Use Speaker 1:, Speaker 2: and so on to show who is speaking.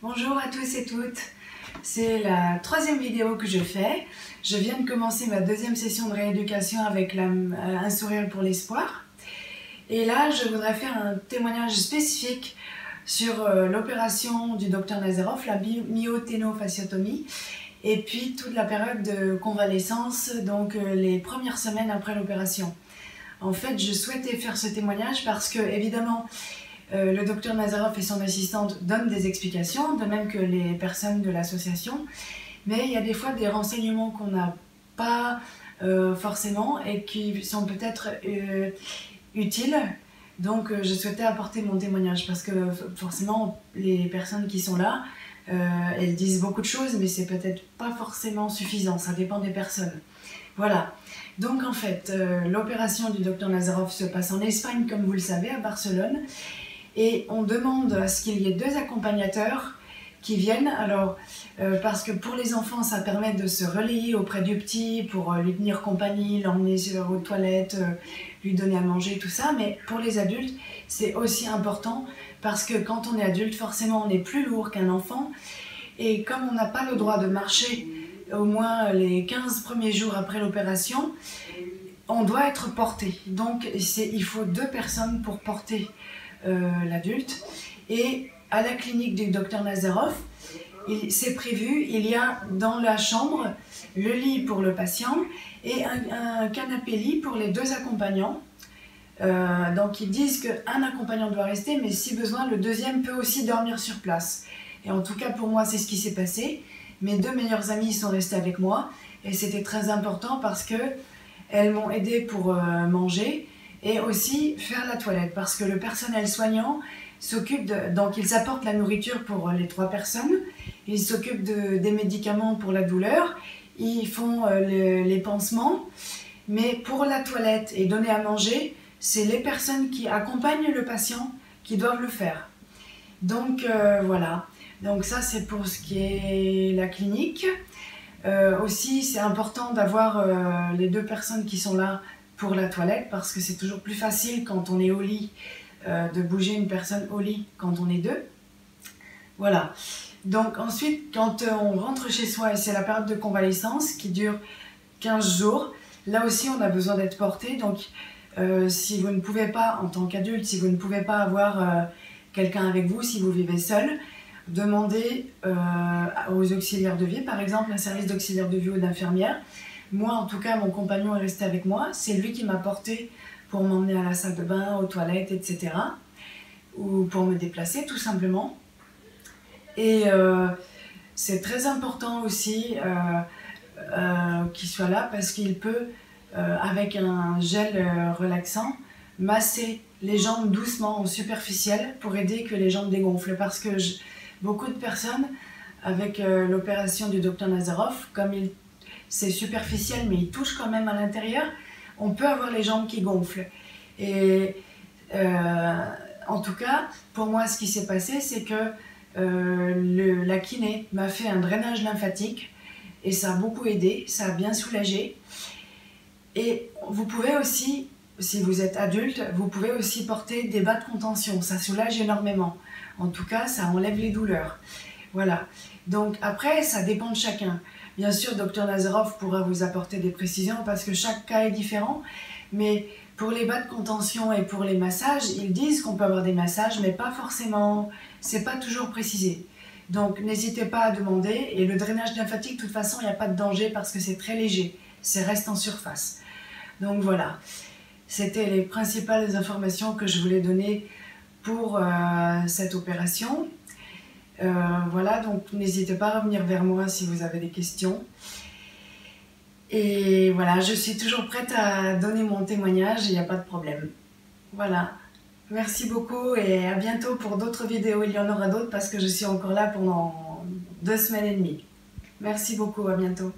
Speaker 1: Bonjour à tous et toutes, c'est la troisième vidéo que je fais. Je viens de commencer ma deuxième session de rééducation avec un sourire pour l'espoir. Et là, je voudrais faire un témoignage spécifique sur l'opération du Dr Nazarov, la myoténofasciotomie, et puis toute la période de convalescence, donc les premières semaines après l'opération. En fait, je souhaitais faire ce témoignage parce que, évidemment, le Dr Nazarov et son assistante donnent des explications, de même que les personnes de l'association, mais il y a des fois des renseignements qu'on n'a pas forcément et qui sont peut-être utiles. Donc je souhaitais apporter mon témoignage parce que forcément les personnes qui sont là, elles disent beaucoup de choses, mais c'est peut-être pas forcément suffisant, ça dépend des personnes. Voilà, donc en fait, l'opération du Dr Nazarov se passe en Espagne, comme vous le savez, à Barcelone. Et on demande à ce qu'il y ait 2 accompagnateurs qui viennent, alors parce que pour les enfants ça permet de se relayer auprès du petit pour lui tenir compagnie, l'emmener aux toilettes, lui donner à manger, tout ça, mais pour les adultes c'est aussi important parce que quand on est adulte forcément on est plus lourd qu'un enfant et comme on n'a pas le droit de marcher au moins les 15 premiers jours après l'opération, on doit être porté, donc il faut 2 personnes pour porter l'adulte. Et à la clinique du Dr Nazarov, c'est prévu, il y a dans la chambre le lit pour le patient et un canapé-lit pour les 2 accompagnants. Donc ils disent qu'un accompagnant doit rester, mais si besoin, le deuxième peut aussi dormir sur place. Et en tout cas pour moi, c'est ce qui s'est passé. Mes 2 meilleures amies sont restées avec moi et c'était très important parce qu'elles m'ont aidé pour manger et aussi faire la toilette parce que le personnel soignant s'occupe donc ils apportent la nourriture pour les 3 personnes, ils s'occupent des médicaments pour la douleur, ils font les pansements, mais pour la toilette et donner à manger, c'est les personnes qui accompagnent le patient qui doivent le faire. Donc voilà, donc ça c'est pour ce qui est la clinique. Aussi c'est important d'avoir les 2 personnes qui sont là pour la toilette parce que c'est toujours plus facile quand on est au lit de bouger une personne au lit quand on est 2. Voilà. Donc ensuite, quand on rentre chez soi, et c'est la période de convalescence qui dure 15 jours, là aussi on a besoin d'être porté. Donc si vous ne pouvez pas, en tant qu'adulte, si vous ne pouvez pas avoir quelqu'un avec vous, si vous vivez seul, demandez aux auxiliaires de vie, par exemple un service d'auxiliaire de vie ou d'infirmière. Moi, en tout cas, mon compagnon est resté avec moi. C'est lui qui m'a porté pour m'emmener à la salle de bain, aux toilettes, etc. Ou pour me déplacer, tout simplement. Et c'est très important aussi qu'il soit là parce qu'il peut, avec un gel relaxant, masser les jambes doucement en superficiel pour aider que les jambes dégonflent. Parce que beaucoup de personnes, avec l'opération du Dr Nazarov, comme c'est superficiel mais il touche quand même à l'intérieur, on peut avoir les jambes qui gonflent. Et en tout cas, pour moi ce qui s'est passé c'est que la kiné m'a fait un drainage lymphatique et ça a beaucoup aidé, ça a bien soulagé. Et vous pouvez aussi, si vous êtes adulte, vous pouvez aussi porter des bas de contention, ça soulage énormément. En tout cas, ça enlève les douleurs. Voilà. Donc après, ça dépend de chacun. Bien sûr, Dr Nazarov pourra vous apporter des précisions parce que chaque cas est différent. Mais pour les bas de contention et pour les massages, ils disent qu'on peut avoir des massages, mais pas forcément, c'est pas toujours précisé. Donc n'hésitez pas à demander. Et le drainage lymphatique, de toute façon, il n'y a pas de danger parce que c'est très léger. Ça reste en surface. Donc voilà. C'était les principales informations que je voulais donner pour cette opération. Voilà, donc n'hésitez pas à revenir vers moi si vous avez des questions. Et voilà, je suis toujours prête à donner mon témoignage, il n'y a pas de problème. Voilà, merci beaucoup et à bientôt pour d'autres vidéos. Il y en aura d'autres parce que je suis encore là pendant 2 semaines et demie. Merci beaucoup, à bientôt.